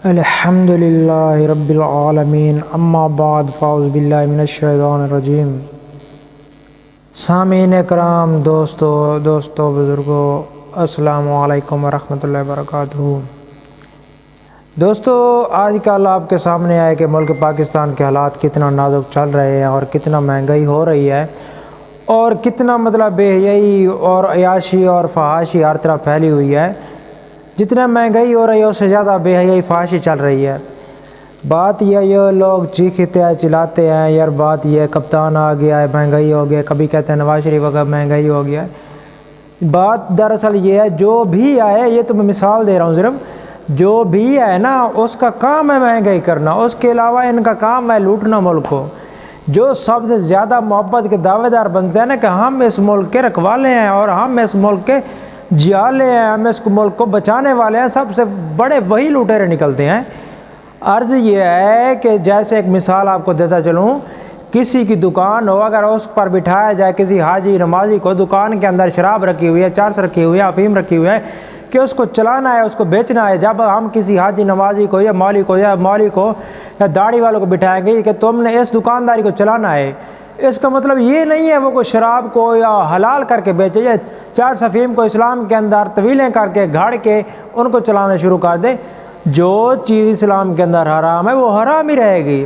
الحمدللہ رب العالمین اما بعد فاعوذ باللہ من الشیطان الرجیم۔ سامعین کرام، دوستو بزرگو، السلام علیکم ورحمۃ اللہ وبرکاتہ۔ دوستو، آج کل آپ کے سامنے آئے کہ ملک پاکستان کے حالات کتنا نازک چل رہے ہیں اور کتنا مہنگائی ہو رہی ہے اور کتنا بے حیائی اور عیاشی اور فحاشی ہر طرف پھیلی ہوئی ہے۔ جتنا مہنگائی ہو رہی ہے اس سے زیادہ بے حیائی فحاشی چل رہی ہے۔ بات یہ لوگ چیختے ہیں چلاتے ہیں، یار بات یہ کپتان آ گیا ہے، مہنگائی ہو گیا، کبھی کہتے ہیں نواز شریف کا مہنگائی ہو گیا ہے۔ بات دراصل یہ ہے، جو بھی آئے، یہ تو میں مثال دے رہا ہوں صرف، جو بھی ہے نا اس کا کام ہے مہنگائی کرنا، اس کے علاوہ ان کا کام ہے لوٹنا ملک کو۔ جو سب سے زیادہ محبت کے دعوے دار بنتے ہیں نا کہ ہم اس ملک کے رکھوالے ہیں اور ہم اس ملک کے جیالے ہیں، ہم اس ملک کو بچانے والے ہیں، سب سے بڑے وہی لوٹیرے نکلتے ہیں۔ عرض یہ ہے کہ جیسے ایک مثال آپ کو دیتا چلوں، کسی کی دکان ہو، اگر اس پر بٹھایا جائے کسی حاجی نمازی کو، دکان کے اندر شراب رکھی ہوئی ہے، چرس رکھی ہوئی ہے، افیم رکھی ہوئی ہے کہ اس کو چلانا ہے، اس کو بیچنا ہے، جب ہم کسی حاجی نمازی کو یا مالی کو یا داڑھی والوں کو بٹھائیں گے کہ تم نے اس دکانداری کو چلانا ہے، اس کا مطلب یہ نہیں ہے وہ کوئی شراب کو یا حلال کر کے بیچے یا چرس افیم کو اسلام کے اندر طویلیں کر کے گھاڑ کے ان کو چلانا شروع کر دے۔ جو چیز اسلام کے اندر حرام ہے وہ حرام ہی رہے گی،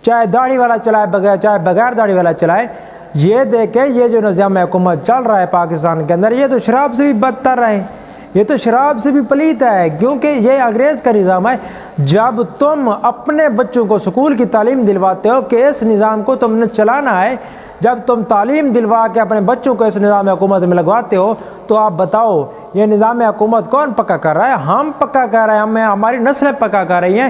چاہے داڑھی والا چلائے چاہے بغیر داڑھی والا چلائے۔ یہ دیکھیں، یہ جو نظام حکومت چل رہا ہے پاکستان کے اندر، یہ تو شراب سے بھی بدتر ہے، یہ تو شراب سے بھی پلیت ہے، کیونکہ یہ انگریز کا نظام ہے۔ جب تم اپنے بچوں کو سکول کی تعلیم دلواتے ہو کہ اس نظام کو تم نے چلانا ہے، جب تم تعلیم دلوا کے اپنے بچوں کو اس نظام حکومت میں لگواتے ہو، تو آپ بتاؤ یہ نظام حکومت کون پکا کر رہا ہے؟ ہم پکا کر رہے ہیں، ہماری نسلیں پکا کر رہی ہیں۔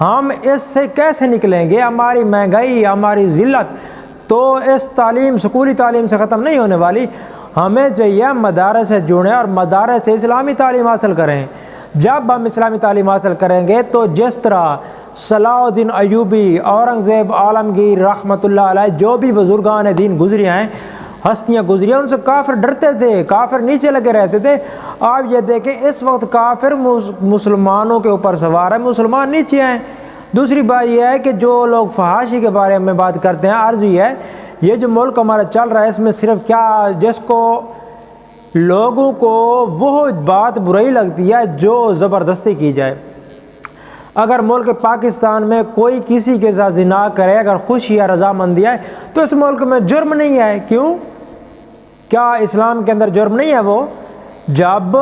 ہم اس سے کیسے نکلیں گے؟ ہماری مہنگائی، ہماری ذلت تو اس سکولی تعلیم سے ختم نہیں ہونے والی۔ ہمیں چاہیے مدارس سے جڑیں اور مدارس سے اسلامی تعلیم حاصل کریں۔ جب ہم اسلامی تعلیم حاصل کریں گے تو جس طرح صلاح الدین ایوبی، اورنگزیب عالمگیر رحمۃ اللہ علیہ، جو بھی بزرگان دین گزری ہیں، ہستیاں گزری ہیں، ان سے کافر ڈرتے تھے، کافر نیچے لگے رہتے تھے۔ آپ یہ دیکھیں اس وقت کافر مسلمانوں کے اوپر سوار ہے، مسلمان نیچے ہیں۔ دوسری بات یہ ہے کہ جو لوگ فحاشی کے بارے میں بات کرتے ہیں، عرض یہ ہے، یہ جو ملک ہمارا چل رہا ہے اس میں صرف کیا جس کو لوگوں کو وہ بات برائی لگتی ہے جو زبردستی کی جائے۔ اگر ملک پاکستان میں کوئی کسی کے ساتھ زنا کرے، اگر خوشی یا رضامندی ہے تو اس ملک میں جرم نہیں ہے۔ کیوں؟ کیا اسلام کے اندر جرم نہیں ہے وہ؟ جب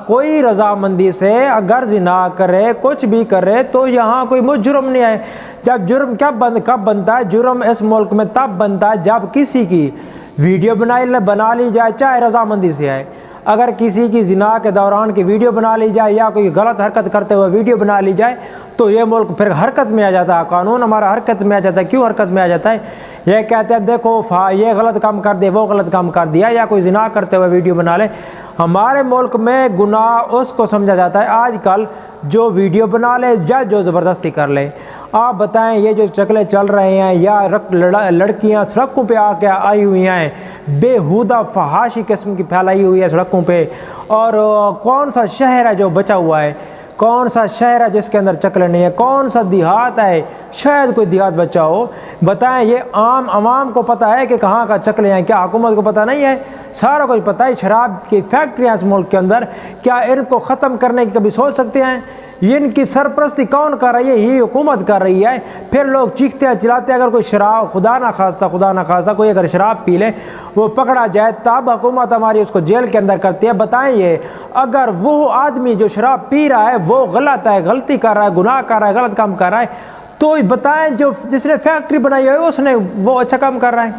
کوئی رضامندی سے اگر زنا کرے، کچھ بھی کرے، تو یہاں کوئی جرم نہیں ہے۔ جب جرم کب بنتا ہے؟ جرم اس ملک میں تب بنتا ہے جب کسی کی ویڈیو بنا لی جائے، چاہے رضامندی سے ہے۔ اگر کسی کی زنا کے دوران کی ویڈیو بنا لی جائے یا کوئی غلط حرکت کرتے ہوئے ویڈیو بنا لی جائے تو یہ ملک پھر حرکت میں آ جاتا ہے، قانون ہمارا حرکت میں آ جاتا ہے۔ کیوں حرکت میں آ جاتا ہے؟ یہ کہتے ہیں دیکھو یہ غلط کام کر دے، وہ غلط کام کر دیا، یا کوئی زنا کرتے ہوئے ویڈیو بنا لے۔ ہمارے ملک میں گناہ اس کو سمجھا جاتا ہے آج کل جو ویڈیو بنا لے یا جو زبردستی کر لے۔ آپ بتائیں، یہ جو شکلیں چل رہے ہیں یا لڑکیاں سڑکوں پہ آ کے آئی ہوئی ہیں، بےہودہ فحاشی قسم کی پھیلائی ہوئی ہے سڑکوں پہ، اور کون سا شہر ہے جو بچا ہوا ہے؟ کون سا شہر ہے جس کے اندر چکلیں نہیں ہے؟ کون سا دیہات ہے؟ شاید کوئی دیہات بچا ہو۔ بتائیں، یہ عام عوام کو پتہ ہے کہ کہاں کا چکلیں ہیں؟ کیا حکومت کو پتہ نہیں ہے؟ سارا کچھ پتہ ہے۔ شراب کی فیکٹریاں اس ملک کے اندر، کیا ان کو ختم کرنے کی کبھی سوچ سکتے ہیں؟ ان کی سرپرستی کون کر رہی ہے؟ یہی حکومت کر رہی ہے۔ پھر لوگ چیختے ہیں چلاتے ہیں، اگر کوئی شراب خدا نہ خواستہ کوئی اگر شراب پی لے، وہ پکڑا جائے، تب حکومت ہماری اس کو جیل کے اندر کرتی ہے۔ بتائیں، یہ اگر وہ آدمی جو شراب پی رہا ہے وہ غلط ہے، غلطی کر رہا ہے، گناہ کر رہا ہے، غلط کام کر رہا ہے، تو بتائیں جس نے فیکٹری بنائی ہے اس نے وہ اچھا کام کر رہا ہے؟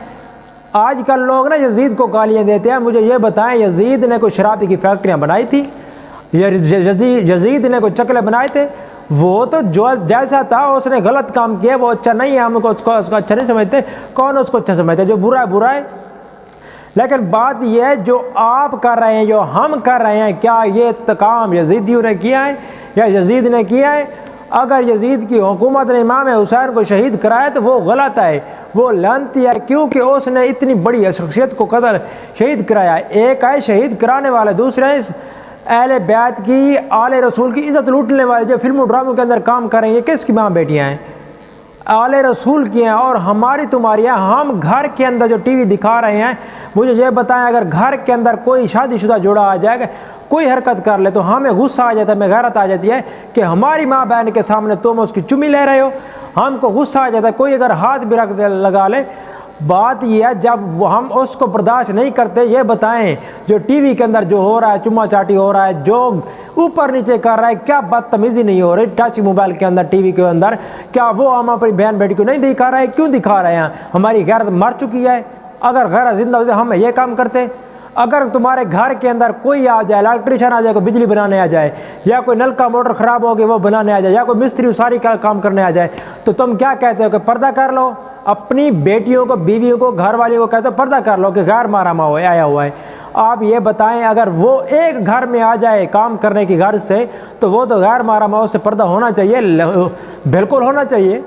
آج کل لوگ نا یزید کو گالیاں دیتے ہیں۔ مجھے یہ بتائیں، یزید نے کوئی شراب کی فیکٹریاں بنائی تھی؟ یزید نے کوئی چکلے بنائے تھے؟ وہ تو جو جیسا تھا اس نے غلط کام کیا، وہ اچھا نہیں ہے، ہم کو اس کو اچھا نہیں سمجھتے۔ کون اس کو اچھا سمجھتے؟ جو برا ہے۔ لیکن بات یہ ہے، جو آپ کر رہے ہیں، جو ہم کر رہے ہیں، کیا یہ کام یزیدیوں نے کیا ہے یا یزید نے کیا ہے؟ اگر یزید کی حکومت نے امام حسین کو شہید کرایا تو وہ غلط ہے، وہ لعنتی ہے، کیونکہ اس نے اتنی بڑی شخصیت کو شہید کرایا۔ ایک ہے شہید کرانے والے، دوسرے اہل بیت کی، آل رسول کی عزت لوٹنے والے جو فلم و ڈراموں کے اندر کام کر رہے ہیں، یہ کس کی ماں بیٹیاں ہیں؟ آل رسول کی ہیں اور ہماری تمہاری ہیں۔ ہم گھر کے اندر جو ٹی وی دکھا رہے ہیں، مجھے یہ بتائیں اگر گھر کے اندر کوئی شادی شدہ جوڑا آ جائے گا، کوئی حرکت کر لے تو ہمیں غصہ آ جاتا ہے، ہمیں غیرت آ جاتی ہے کہ ہماری ماں بہن کے سامنے تم اس کی چمی لے رہے ہو، ہم کو غصہ آ جاتا ہے۔ کوئی اگر ہاتھ بھی رکھ لگا لے، بات یہ ہے جب ہم اس کو برداشت نہیں کرتے۔ یہ بتائیں جو ٹی وی کے اندر جو ہو رہا ہے، چما چاٹی ہو رہا ہے، جو اوپر نیچے کر رہا ہے، کیا بدتمیزی نہیں ہو رہی ٹچ موبائل کے اندر، ٹی وی کے اندر؟ کیا وہ ہم اپنی بہن بیٹی کو نہیں دکھا رہے ہیں؟ کیوں دکھا رہے ہیں؟ ہماری غیرت مر چکی ہے۔ اگر غیرت زندہ ہوتے ہم یہ کام کرتے؟ اگر تمہارے گھر کے اندر کوئی آ جائے، الیکٹریشین آ جائے، کوئی بجلی بنانے آ جائے، یا کوئی نل کا موٹر خراب ہو گیا وہ بنانے آ جائے، یا کوئی مستری اساری کا کام کرنے آ جائے، تو تم کیا کہتے ہو کہ پردہ کر لو؟ اپنی بیٹیوں کو، بیویوں کو، گھر والیوں کو کہتے ہو پردہ کر لو کہ غیر محرم آیا ہوا ہے۔ آپ یہ بتائیں اگر وہ ایک گھر میں آ جائے کام کرنے کی غرض سے، تو وہ تو غیر محرم ہے، اس سے پردہ ہونا چاہیے، بالکل ہونا چاہیے۔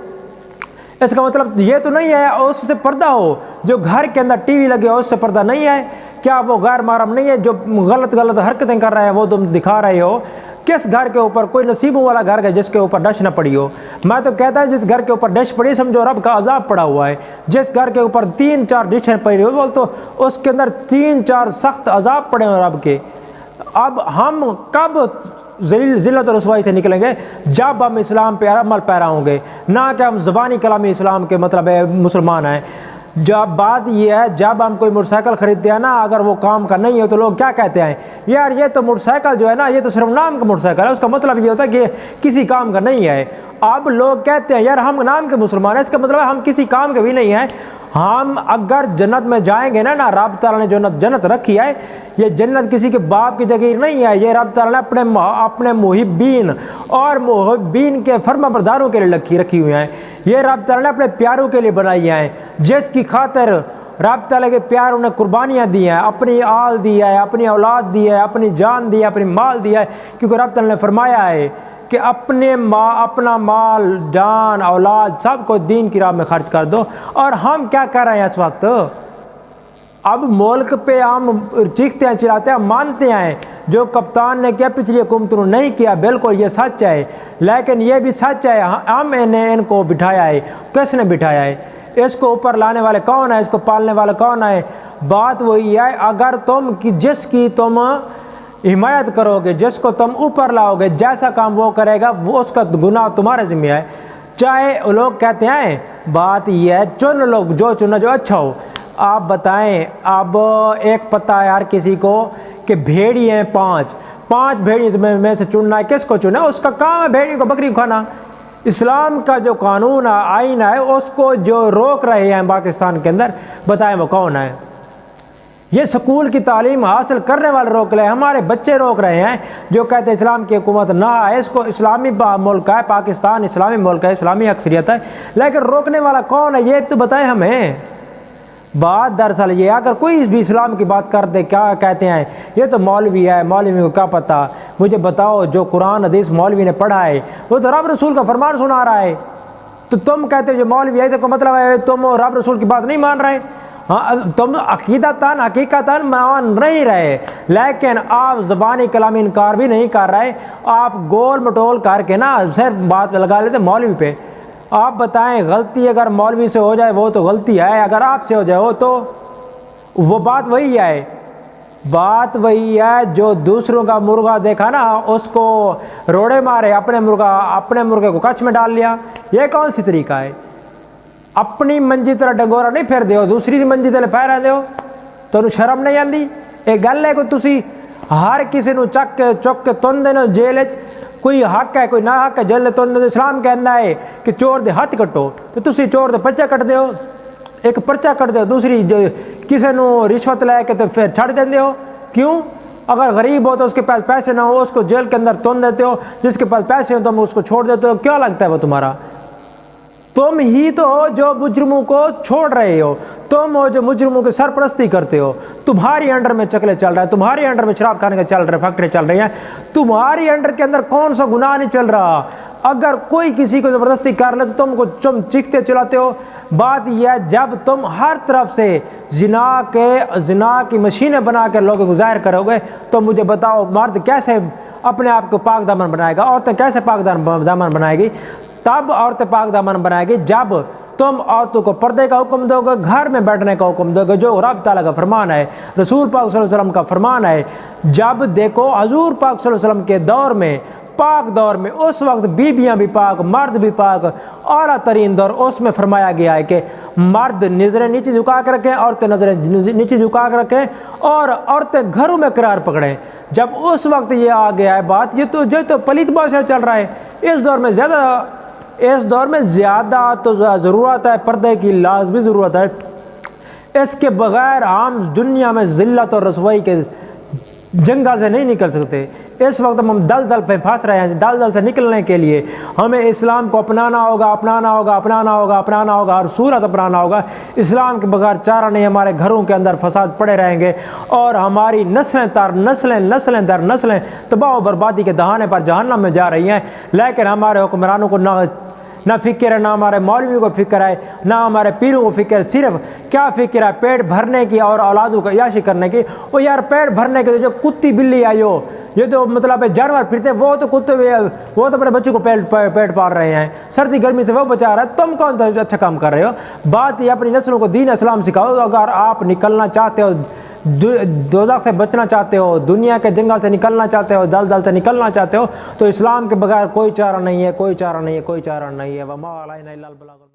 اس کا مطلب یہ تو نہیں ہے اس سے پردہ ہو، جو گھر کے اندر ٹی وی لگے ہو اس سے پردہ نہیں ہے؟ کیا وہ غیر محرم نہیں ہے؟ جو غلط حرکتیں کر رہے ہیں وہ تم دکھا رہے ہو۔ کس گھر کے اوپر کوئی نصیبوں والا گھر ہے جس کے اوپر ڈش نہ پڑی ہو؟ میں تو کہتا ہوں جس گھر کے اوپر ڈش پڑی سمجھو رب کا عذاب پڑا ہوا ہے۔ جس گھر کے اوپر 3-4 ڈشیں پڑی ہوئی بول تو اس کے اندر 3-4 سخت عذاب پڑے ہیں رب کے۔ اب ہم کب ذلت و رسوائی سے نکلیں گے؟ جب ہم اسلام پہ عمل پیرا ہوں گے، نہ کہ ہم زبانی کلامی اسلام کے مطلب مسلمان ہیں۔ جب بات یہ ہے جب ہم کوئی موٹر سائیکل خریدتے ہیں نا، اگر وہ کام کا نہیں ہو تو لوگ کیا کہتے ہیں؟ یار یہ تو موٹر سائیکل جو ہے نا، یہ تو صرف نام کا موٹر سائیکل ہے، اس کا مطلب یہ ہوتا ہے کہ کسی کام کا نہیں ہے۔ اب لوگ کہتے ہیں یار ہم نام کے مسلمان ہیں، اس کا مطلب ہے ہم کسی کام کے بھی نہیں ہیں۔ ہم اگر جنت میں جائیں گے نا، رب تعالیٰ نے جو جنت رکھی ہے، یہ جنت کسی کے باپ کی جگیر نہیں ہے، یہ رب تعالیٰ نے اپنے محبین اور محبین کے فرما برداروں کے لیے رکھی ہوئی ہیں۔ یہ رب تعالیٰ نے اپنے پیاروں کے لیے بنائی ہیں، جس کی خاطر رب تعالیٰ کے پیاروں نے قربانیاں دی ہیں، اپنی آل دی ہے، اپنی اولاد دی ہے، اپنی جان دی ہے، اپنی مال دی ہے، کیونکہ رب تعالیٰ نے فرمایا ہے کہ اپنا مال، جان، اولاد سب کو دین کی راہ میں خرچ کر دو۔ اور ہم کیا کر رہے ہیں اس وقت؟ اب ملک پہ ہم چیختے ہیں، چلاتے ہیں، مانتے ہیں جو کپتان نے کیا پچھلی حکومتوں نے نہیں کیا، بالکل یہ سچ ہے، لیکن یہ بھی سچ ہے ہم نے ان کو بٹھایا ہے۔ کس نے بٹھایا ہے؟ اس کو اوپر لانے والے کون ہے؟ اس کو پالنے والے کون ہے؟ بات وہی ہے، اگر تم جس کی تم حمایت کرو گے، جس کو تم اوپر لاؤ گے، جیسا کام وہ کرے گا وہ اس کا گناہ تمہارے ذمہ ہے۔ چاہے لوگ کہتے ہیں، بات یہ ہے چن لوگ جو چنا جو اچھا ہو۔ آپ بتائیں، اب ایک پتہ ہے ہر کسی کو کہ بھیڑی ہیں 5 بھیڑی میں سے چننا ہے، کس کو چنا؟ اس کا کام ہے بھیڑی کو، بکری کو کھانا۔ اسلام کا جو قانون ہے، آئین ہے، اس کو جو روک رہے ہیں پاکستان کے اندر، بتائیں وہ کون ہے؟ یہ سکول کی تعلیم حاصل کرنے والے روک رہے ہیں، ہمارے بچے روک رہے ہیں جو کہتے ہیں اسلام کی حکومت نہ آئے، اس کو اسلامی ملک ہے، پاکستان اسلامی ملک ہے، اسلامی اکثریت ہے، لیکن روکنے والا کون ہے یہ تو بتائیں ہمیں۔ بات دراصل یہ اگر کوئی بھی اسلام کی بات کر دے، کیا کہتے ہیں یہ تو مولوی ہے، مولوی کو کیا پتہ؟ مجھے بتاؤ جو قرآن حدیث مولوی نے پڑھا ہے وہ تو رب رسول کا فرمان سنا رہا ہے، تو تم کہتے ہو جو مولوی ہے تو مطلب ہے تم رب رسول کی بات نہیں مان رہے؟ ہاں تم عقیدتاً حقیقتاً مان نہیں رہے، لیکن آپ زبانی کلامی انکار بھی نہیں کر رہے، آپ گول مٹول کر کے نا صرف بات لگا لیتے مولوی پہ۔ آپ بتائیں غلطی اگر مولوی سے ہو جائے وہ تو غلطی ہے، اگر آپ سے ہو جائے وہ تو وہ بات وہی ہے، بات وہی ہے جو دوسروں کا مرغا دیکھا نا اس کو روڑے مارے، اپنے مرغے کو کچھ میں ڈال لیا۔ یہ کون سی طریقہ ہے؟ اپنی منجی طرح ڈنگورا نہیں پھیر دیو، دوسری منجی طرح پھیرا دیو، تو شرم نہیں آندی؟ یہ گل ہے کہ تسی ہر کسی نو چک کے تن دینا جیل وچ، کوئی حق ہے کوئی نہ حق ہے جیل تن دے۔ اسلام کہندا ہے کہ چور دے ہاتھ کٹو، تو تسی چور دے پرچہ کٹ دیو، ایک پرچہ کٹ دیو، دوسری جو کسی نو رشوت لے کے تو پھر چھڑ دیندے ہو۔ کیوں؟ اگر غریب ہو تو اس کے پاس پیسے نہ ہو اس کو جیل کے اندر تن دیتے ہو، جس کے پاس پیسے ہو تم اس کو چھوڑ دیتے ہو۔ کیا لگتا ہے وہ تمہارا؟ تم ہی تو ہو جو مجرموں کو چھوڑ رہے ہو، تم ہو جو مجرموں کی سرپرستی کرتے ہو، تمہاری انڈر میں چکلے چل رہے ہیں، تمہاری انڈر میں شراب کھانے کے چل رہے فیکٹری چل رہی ہیں، تمہاری انڈر کے اندر کون سا گناہ نہیں چل رہا؟ اگر کوئی کسی کو زبردستی کر لے تو تم چیختے چلاتے ہو۔ بات یہ ہے جب تم ہر طرف سے زنا کی مشینیں بنا کے لوگوں کو ظاہر کرو گے تو مجھے بتاؤ مرد کیسے اپنے آپ کو پاک دامن بنائے گا، عورتیں کیسے پاک دامن بنائے گی؟ تب عورتیں پاک دامن بنائے گی جب تم عورتوں کو پردے کا حکم دو گے، گھر میں بیٹھنے کا حکم دو گے، جو رب تعالیٰ کا فرمان ہے، رسول پاک صلی اللہ علیہ وسلم کا فرمان ہے۔ جب دیکھو حضور پاک صلی اللہ علیہ وسلم کے دور میں، پاک دور میں، اس وقت بیویاں بھی پاک، مرد بھی پاک، اعلیٰ ترین دور، اس میں فرمایا گیا ہے کہ مرد نظریں نیچے جھکا کے رکھیں، عورتیں نظریں نیچے جھکا کے رکھیں، اور عورتیں گھروں میں قرار پکڑیں۔ جب اس وقت یہ آ گیا ہے بات، یہ تو پلیت معاشرہ چل رہا ہے۔ اس دور میں زیادہ تو ضرورت ہے پردے کی، لازمی ضرورت ہے۔ اس کے بغیر ہم دنیا میں ذلت اور رسوائی کے جنگل سے نہیں نکل سکتے۔ اس وقت ہم دلدل پہ پھنس رہے ہیں۔ دلدل سے نکلنے کے لیے ہمیں اسلام کو اپنانا ہوگا، ہر صورت اپنانا ہوگا۔ اسلام کے بغیر چارہ نہیں۔ ہمارے گھروں کے اندر فساد پڑے رہیں گے اور ہماری نسلیں در نسلیں تباہ و بربادی کے دہانے پر جہنم میں جا رہی ہیں۔ لیکن ہمارے حکمرانوں کو نہ فکر ہے، نہ ہمارے مولویوں کو فکر ہے، نہ ہمارے پیروں کو فکر ہے۔ صرف کیا فکر ہے؟ پیٹ بھرنے کی اور اولادوں کو عیاشی کرنے کی۔ وہ یار پیٹ بھرنے کے جو کتی بلی آئی ہو، یہ تو مطلب جانور پھرتے ہیں، وہ تو اپنے بچوں کو پیٹ پال رہے ہیں، سردی گرمی سے وہ بچا رہا ہے۔ تم کون سا اچھا کام کر رہے ہو؟ بات یہ اپنی نسلوں کو دین اسلام سکھاؤ۔ اگر آپ نکلنا چاہتے ہو، دوزخ سے بچنا چاہتے ہو، دنیا کے جنگل سے نکلنا چاہتے ہو، دلدل سے نکلنا چاہتے ہو، تو اسلام کے بغیر کوئی چارہ نہیں ہے، کوئی چارہ نہیں ہے، کوئی چارہ نہیں ہے۔ وما علینا الا البلاغ۔